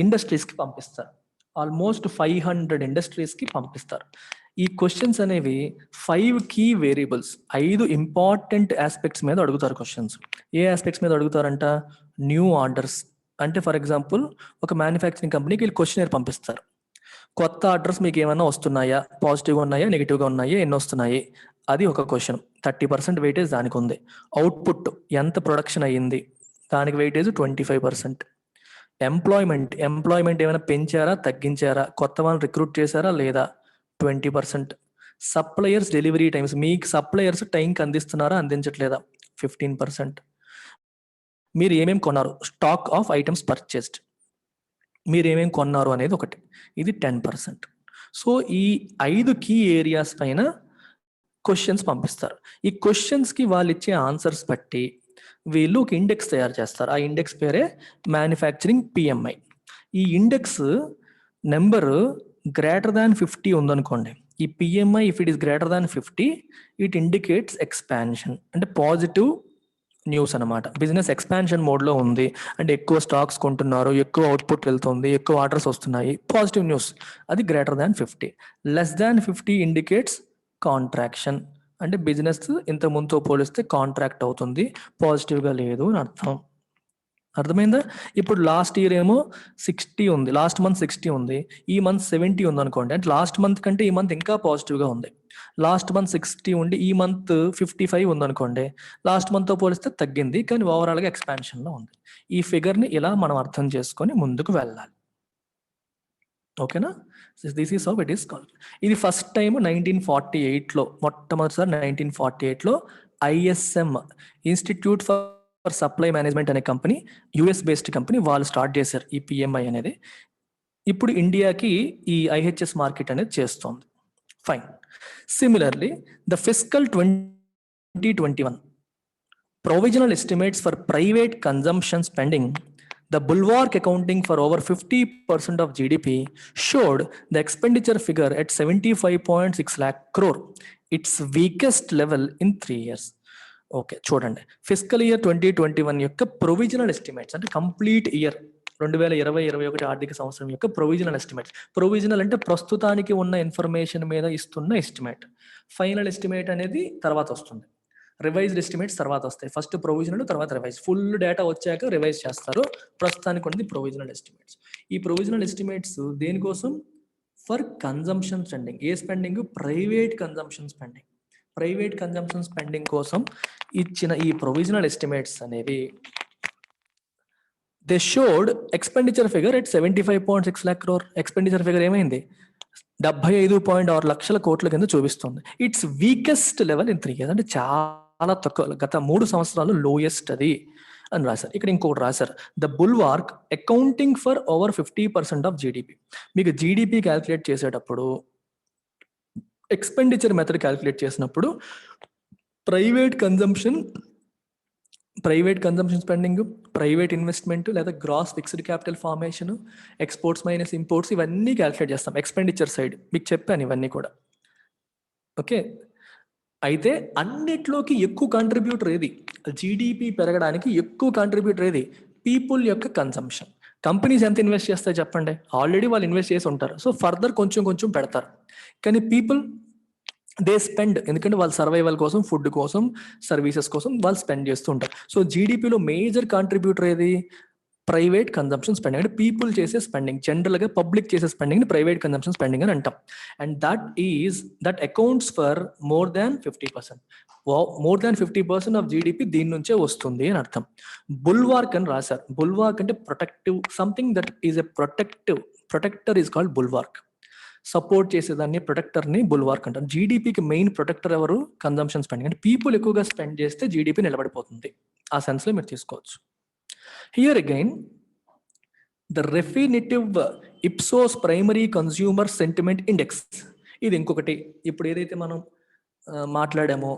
Speaker 1: ఇండస్ట్రీస్కి పంపిస్తారు. ఆల్మోస్ట్ 500 ఇండస్ట్రీస్కి పంపిస్తారు. ఈ క్వశ్చన్స్ అనేవి 5 కీ వేరియబుల్స్, 5 ఇంపార్టెంట్ ఆస్పెక్ట్స్ మీద అడుగుతారు క్వశ్చన్స్. ఏ ఆస్పెక్ట్స్ మీద అడుగుతారంట? New orders. అంటే ఫర్ ఎగ్జాంపుల్ ఒక మ్యానుఫ్యాక్చరింగ్ కంపెనీకి వీళ్ళు క్వశ్చనర్ పంపిస్తారు. కొత్త ఆర్డర్స్ మీకు ఏమైనా వస్తున్నాయా? పాజిటివ్గా ఉన్నాయా, నెగిటివ్గా ఉన్నాయా, ఎన్ని వస్తున్నాయి? అది ఒక క్వశ్చన్. 30% వెయిటేజ్ దానికి ఉంది. అవుట్పుట్, ఎంత ప్రొడక్షన్ అయ్యింది, దానికి వెయిటేజ్ 25%. ఎంప్లాయ్మెంట్ ఏమైనా పెంచారా, తగ్గించారా, కొత్త వాళ్ళని రిక్రూట్ చేశారా లేదా, 20%. సప్లయర్స్ డెలివరీ టైమ్స్, మీకు సప్లయర్స్ టైంకి అందిస్తున్నారా, అందించట్లేదా, 15%. మీరు ఏమేమి కొన్నారు, స్టాక్ ఆఫ్ ఐటమ్స్ పర్చేస్డ్, మీరు ఏమేమి కొన్నారు అనేది ఒకటి, ఇది 10%. సో ఈ 5 కీ ఏరియాస్ పైన క్వశ్చన్స్ పంపిస్తారు. ఈ క్వశ్చన్స్కి వాళ్ళు ఇచ్చే ఆన్సర్స్ బట్టి వీళ్ళు ఒక ఇండెక్స్ తయారు చేస్తారు. ఆ ఇండెక్స్ పేరే మ్యానుఫ్యాక్చరింగ్ పిఎంఐ. ఈ ఇండెక్స్ నెంబర్ గ్రేటర్ దాన్ 50 ఉందనుకోండి, ఈ PMI if it is greater than 50 it indicates expansion, అంటే పాజిటివ్ న్యూస్ అనమాట. బిజినెస్ ఎక్స్పాన్షన్ మోడ్లో ఉంది, అంటే ఎక్కువ స్టాక్స్ కొంటున్నారు, ఎక్కువ అవుట్పుట్ వెళ్తుంది, ఎక్కువ ఆర్డర్స్ వస్తున్నాయి, పాజిటివ్ న్యూస్. అది greater than 50. Less than 50 indicates contraction, అంటే బిజినెస్ ఇంత ముందుతో పోలిస్తే కాంట్రాక్ట్ అవుతుంది, పాజిటివ్గా లేదు అని అర్థం. అర్థమైందా? ఇప్పుడు లాస్ట్ ఇయర్ ఏమో 60 ఉంది, లాస్ట్ మంత్ 60 ఉంది, ఈ మంత్ 70 ఉంది అనుకోండి, అంటే లాస్ట్ మంత్ కంటే ఈ మంత్ ఇంకా పాజిటివ్గా ఉంది. లాస్ట్ మంత్ 60 ఉండి ఈ మంత్ 55 ఉంది అనుకోండి, లాస్ట్ మంత్తో పోలిస్తే తగ్గింది, కానీ ఓవరాల్గా ఎక్స్పాన్షన్లో ఉంది. ఈ ఫిగర్ని ఇలా మనం అర్థం చేసుకొని ముందుకు వెళ్ళాలి. ఓకేనా? This is how it is called. ఇది ఫస్ట్ టైం 1948లో, మొట్టమొదటిసారి 1948లో ISM, Institute for Supply Management అనే కంపెనీ, యుఎస్ బేస్డ్ కంపెనీ, వాళ్ళు స్టార్ట్ చేశారు ఈ పిఎంఐ అనేది. ఇప్పుడు ఇండియాకి ఈ ఐహెచ్ఎస్ మార్కెట్ అనేది చేస్తోంది. Fine. Similarly the fiscal 2021 provisional estimates for private consumption spending, the bulwark accounting for over 50% of GDP, showed the expenditure figure at 75.6 lakh crore, its weakest level in 3 years. Okay, చూడండి, fiscal year 2021 యొక్క provisional estimates, అంటే complete year 2020-21 ఆర్థిక సంవత్సరం యొక్క provisional estimates. Provisional అంటే ప్రస్తుతానికి ఉన్న information మీద ఇస్తున్న ఎస్టిమేట్. ఫైనల్ ఎస్టిమేట్ అనేది తర్వాత వస్తుంది, రివైజ్డ్ ఎస్టిమేట్స్ తర్వాత వస్తాయి. ఫస్ట్ ప్రొవిజనల్, తర్వాత రివైజ్. ఫుల్ డేటా వచ్చాక రివైజ్ చేస్తారు. ప్రస్తుతానికి ఉన్నది ప్రొవిజనల్ ఎస్టిమేట్స్. ఈ ప్రొవిజనల్ ఎస్టిమేట్స్ దేనికోసం? For consumption spending. A spending? Private consumption spending. Private consumption spending కోసం ఇచ్చిన ఈ ప్రొవిజనల్ ఎస్టిమేట్స్ అనేవి they showed expenditure figure at 75.6 lakh crore. Expenditure figure ఏమైంది? 75.6 లక్షల కోట్ల కింద చూపిస్తుంది. It's weakest level in 3 years. అంటే చాలా తక్కువ, గత 3 సంవత్సరాలు లోయెస్ట్ అది అని రాశారు. ఇక్కడ ఇంకొకటి రాశారు, the bulwark accounting for over 50% of GDP. మీకు జీడిపి క్యాల్కులేట్ చేసేటప్పుడు ఎక్స్పెండిచర్ మెథడ్ క్యాల్కులేట్ చేసినప్పుడు private consumption spending, private investment లేదా gross fixed capital formation, exports minus imports, ఇవన్నీ క్యాల్కులేట్ చేస్తాం ఎక్స్పెండిచర్ సైడ్. మీకు చెప్పాను ఇవన్నీ కూడా. ఓకే, అయితే అన్నిట్లోకి ఎక్కువ కాంట్రిబ్యూటర్ ఏది, జీడిపి పెరగడానికి ఎక్కువ కాంట్రిబ్యూటర్ ఏది, పీపుల్ యొక్క కన్సంప్షన్. కంపెనీస్ ఎంత ఇన్వెస్ట్ చేస్తాయి చెప్పండి, ఆల్రెడీ వాళ్ళు ఇన్వెస్ట్ చేసి ఉంటారు, సో ఫర్దర్ కొంచెం పెడతారు. కానీ పీపుల్ దే స్పెండ్, ఎందుకంటే వాళ్ళ సర్వైవల్ కోసం, ఫుడ్ కోసం, సర్వీసెస్ కోసం వాళ్ళు స్పెండ్ చేస్తూ ఉంటారు. సో జీడిపిలో మేజర్ కాంట్రిబ్యూటర్ ఏది, ప్రైవేట్ కన్జంప్షన్ స్పెండింగ్. అంటే పీపుల్ చేసే స్పెండింగ్, జనరల్గా పబ్లిక్ చేసే స్పెండింగ్ ని ప్రైవేట్ కన్జంప్షన్ స్పెండింగ్ అని అంటాం. And that accounts for more than 50%. More than 50% of GDP దీని నుంచే వస్తుంది అని అర్థం. బుల్వార్క్ అని రాశారు. బుల్వార్క్ అంటే protective, something that is a protector is called bulwark. Support చేసేదాన్ని ప్రొటెక్టర్ని బుల్వార్క్ అంటారు. జీడిపికి మెయిన్ ప్రొటెక్టర్ ఎవరు, కన్జంప్షన్ స్పెండింగ్. అంటే పీపుల్ ఎక్కువగా స్పెండ్ చేస్తే జీడిపి నిలబడిపోతుంది, ఆ సెన్స్లో మీరు తీసుకోవచ్చు. Here again the Refinitiv Ipsos primary consumer sentiment index, ఇది ఇంకొకటి. ఇప్పుడు ఏదైతే మనం మాట్లాడామో,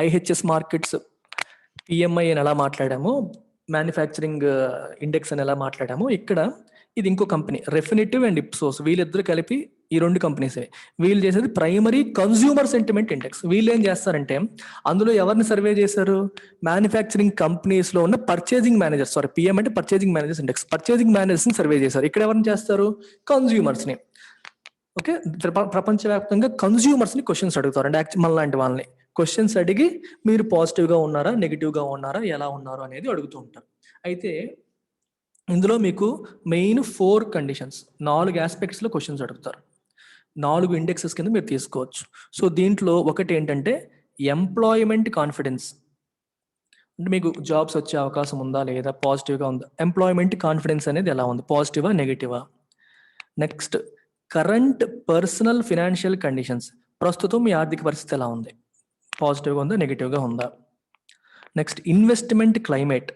Speaker 1: ఐహెచ్ఎస్ మార్కెట్స్ పిఎంఐ అని ఎలా మాట్లాడామో, మ్యానుఫ్యాక్చరింగ్ ఇండెక్స్ అని ఎలా మాట్లాడామో, ఇక్కడ ఇది ఇంకో కంపెనీ రెఫినిటివ్ అండ్ ఇప్సోస్, వీళ్ళిద్దరు కలిపి ఈ 2 కంపెనీసే. వీళ్ళు చేసేది ప్రైమరీ కన్స్యూమర్ సెంటిమెంట్ ఇండెక్స్. వీళ్ళు ఏం చేస్తారంటే అందులో ఎవరిని సర్వే చేశారు, మ్యానుఫ్యాక్చరింగ్ కంపెనీస్ లో ఉన్న పర్చేజింగ్ మేనేజర్స్, పిఎం అంటే purchasing managers index, purchasing managers ని సర్వే చేశారు. ఇక్కడ ఎవరిని చేస్తారు, కన్స్యూమర్స్ ని. ఓకే, ప్రపంచవ్యాప్తంగా కన్స్యూమర్స్ ని క్వశ్చన్స్ అడుగుతారు. అంటే మనలాంటి వాళ్ళని క్వశ్చన్స్ అడిగి మీరు పాజిటివ్ గా ఉన్నారా, నెగిటివ్ గా ఉన్నారా, ఎలా ఉన్నారు అనేది అడుగుతూ ఉంటారు. అయితే ఇందులో మీకు మెయిన్ 4 కండిషన్స్, 4 ఆస్పెక్ట్స్ లో క్వశ్చన్స్ అడుగుతారు. 4 ఇండెక్సెస్ కింద మీరు తీసుకోవచ్చు. సో దీంట్లో ఒకటి ఏంటంటే ఎంప్లాయ్మెంట్ కాన్ఫిడెన్స్, అంటే మీకు జాబ్స్ వచ్చే అవకాశం ఉందా లేదా, పాజిటివ్గా ఉందా, ఎంప్లాయ్మెంట్ కాన్ఫిడెన్స్ అనేది ఎలా ఉంది, పాజిటివా నెగిటివా. Next current personal financial conditions, ప్రస్తుతం మీ ఆర్థిక పరిస్థితి ఎలా ఉంది, పాజిటివ్గా ఉందా నెగిటివ్గా ఉందా. నెక్స్ట్ ఇన్వెస్ట్మెంట్ క్లైమేట్,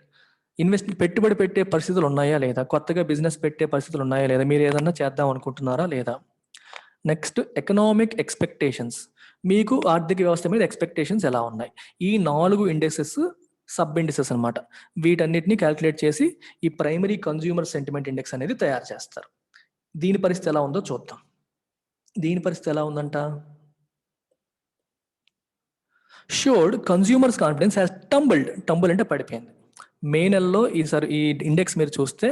Speaker 1: పెట్టుబడి పెట్టే పరిస్థితులు ఉన్నాయా లేదా, కొత్తగా బిజినెస్ పెట్టే పరిస్థితులు ఉన్నాయా లేదా, మీరు ఏదన్నా చేద్దాం అనుకుంటున్నారా లేదా. నెక్స్ట్ ఎకనామిక్ ఎక్స్పెక్టేషన్స్, మీకు ఆర్థిక వ్యవస్థ మీద ఎక్స్పెక్టేషన్స్ ఎలా ఉన్నాయి. ఈ 4 ఇండెక్సెస్ సబ్ ఇండెక్సెస్ అనమాట. వీటన్నిటిని క్యాల్కులేట్ చేసి ఈ ప్రైమరీ కన్స్యూమర్ సెంటిమెంట్ ఇండెక్స్ అనేది తయారు చేస్తారు. దీని పరిస్థితి ఎలా ఉందో చూద్దాం. దీని పరిస్థితి ఎలా ఉందంట, showed consumers confidence has tumble అంటే పడిపోయింది. మే నెలలో ఈ ఇండెక్స్ మీరు చూస్తే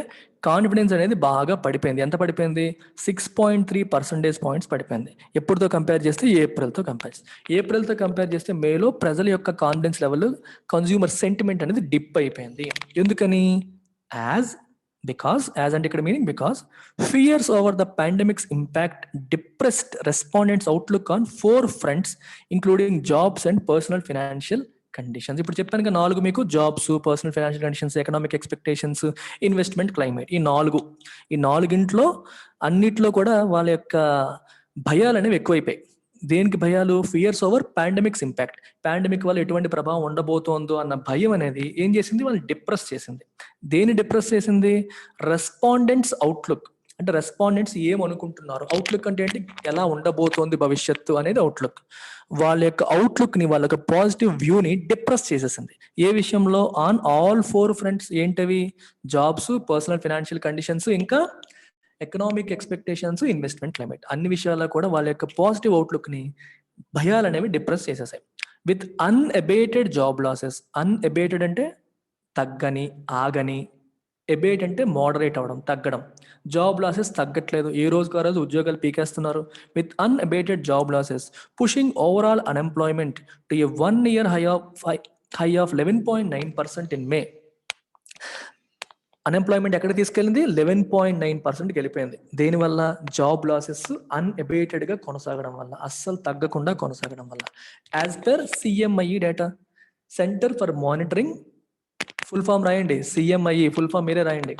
Speaker 1: కాన్ఫిడెన్స్ అనేది బాగా పడిపోయింది. ఎంత పడిపోయింది, 6.3 percentage points పడిపోయింది. ఎప్పుడుతో కంపేర్ చేస్తే ఏప్రిల్తో కంపేర్ చేస్తే మేలో ప్రజల యొక్క కాన్ఫిడెన్స్ లెవెల్, కన్స్యూమర్ సెంటిమెంట్ అనేది డిప్ అయిపోయింది. ఎందుకని, యాజ్ అంటే ఇక్కడ meaning because fears over the pandemics impact depressed respondents outlook on 4 fronts including jobs and personal financial conditions. ఇప్పుడు చెప్పాను కదా 4 మీకు, jobs, personal financial conditions, economic expectations, investment climate. ఈ 4 అన్నిట్లో కూడా వాళ్ళ యొక్క భయాలు అనేవి ఎక్కువైపోయాయి. దేనికి భయాలు, fears over pandemics impact, pandemic వల్ల ఎటువంటి ప్రభావం ఉండబోతోందో అన్న భయం అనేది ఏం చేసింది, వాళ్ళు డిప్రెస్ చేసింది. దేని డిప్రెస్ చేసింది, రెస్పాండెంట్స్ అవుట్లుక్, అంటే రెస్పాండెంట్స్ ఏమనుకుంటున్నారు, అవుట్లుక్ అంటే ఏంటి, ఎలా ఉండబోతోంది భవిష్యత్తు అనేది అవుట్లుక్. వాళ్ళ యొక్క అవుట్లుక్ ని, వాళ్ళ యొక్క పాజిటివ్ వ్యూని డిప్రెస్ చేసేసింది. ఏ విషయంలో, ఆన్ ఆల్ 4 fronts. ఏంటవి, జాబ్స్, పర్సనల్ ఫైనాన్షియల్ కండిషన్స్, ఇంకా ఎకనామిక్ ఎక్స్పెక్టేషన్స్, ఇన్వెస్ట్మెంట్ క్లైమేట్. అన్ని విషయాల్లో కూడా వాళ్ళ యొక్క పాజిటివ్ అవుట్లుక్ ని, భయాలు అనేవి depress చేసేసాయి. With unabated job losses, అన్అబేటెడ్ అంటే తగ్గని, ఆగని, ఎబేట్ అంటే మోడరేట్ అవడం, తగ్గడం. జాబ్ లాసెస్ తగ్గట్లేదు, ఏ రోజుకు ఆ రోజు ఉద్యోగాలు పీకేస్తున్నారు. With unabated job losses pushing overall unemployment to a 1 year high of 11.9% in May. Unemployment ఎక్కడ తీసుకెళ్ళింది, 11.9%కి వెళ్ళిపోయింది. దేనివల్ల, జాబ్ లాసెస్ అన్అబేటెడ్ గా కొనసాగడం వల్ల, అస్సలు తగ్గకుండా కొనసాగడం వల్ల. As per CMIE data, Centre for Monitoring, full form రాయండి, సిఎంఐఈ ఫుల్ ఫామ్ మీరే రాయండి.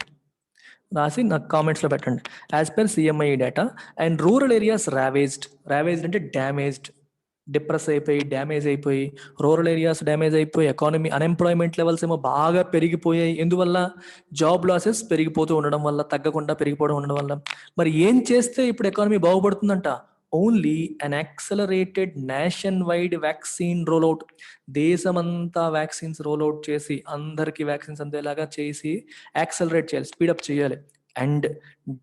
Speaker 1: రాసి నాకు కామెంట్స్లో పెట్టండి. As per CMI data and rural areas ravaged అంటే డ్యామేజ్డ్, డిప్రెస్ అయిపోయి డ్యామేజ్ అయిపోయి, రూరల్ ఏరియాస్ డ్యామేజ్ అయిపోయి, ఎకానమీ అన్ఎంప్లాయ్మెంట్ లెవెల్స్ ఏమో బాగా పెరిగిపోయాయి. ఎందువల్ల? జాబ్ లాసెస్ పెరిగిపోతూ ఉండడం వల్ల, తగ్గకుండా పెరిగిపోవడం ఉండడం వల్ల. మరి ఏం చేస్తే ఇప్పుడు ఎకానమీ బాగుపడుతుందంట? Only an accelerated nationwide vaccine rollout. దేశమంతా వ్యాక్సిన్స్ రోల్అవుట్ చేసి, అందరికీ వ్యాక్సిన్స్ అందేలాగా చేసి యాక్సలరేట్ చేయాలి, స్పీడప్ చేయాలి. And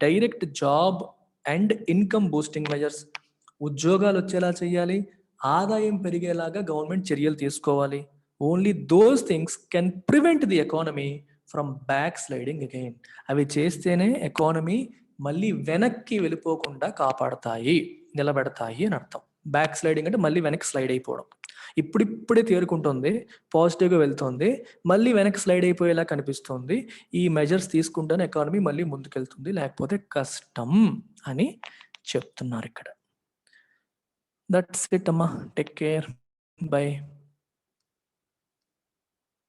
Speaker 1: direct job and income boosting measures, ఉద్యోగాలు వచ్చేలా చేయాలి, ఆదాయం పెరిగేలాగా గవర్నమెంట్ చర్యలు తీసుకోవాలి. Only those things can prevent the economy from backsliding again. అవి చేస్తేనే ఎకానమీ మళ్ళీ వెనక్కి వెళ్ళిపోకుండా కాపాడతాయి, నిలబెడతాయి అని అర్థం. బ్యాక్ స్లైడింగ్ అంటే మళ్ళీ వెనక్కి స్లైడ్ అయిపోవడం. ఇప్పుడిప్పుడే తేరుకుంటుంది, పాజిటివ్గా వెళ్తుంది, మళ్ళీ వెనక్కి స్లైడ్ అయిపోయేలా కనిపిస్తుంది. ఈ మెజర్స్ తీసుకుంటేనే ఎకానమీ మళ్ళీ ముందుకెళ్తుంది, లేకపోతే కష్టం అని చెప్తున్నారు ఇక్కడ. That's it, Amma. Take care. Bye.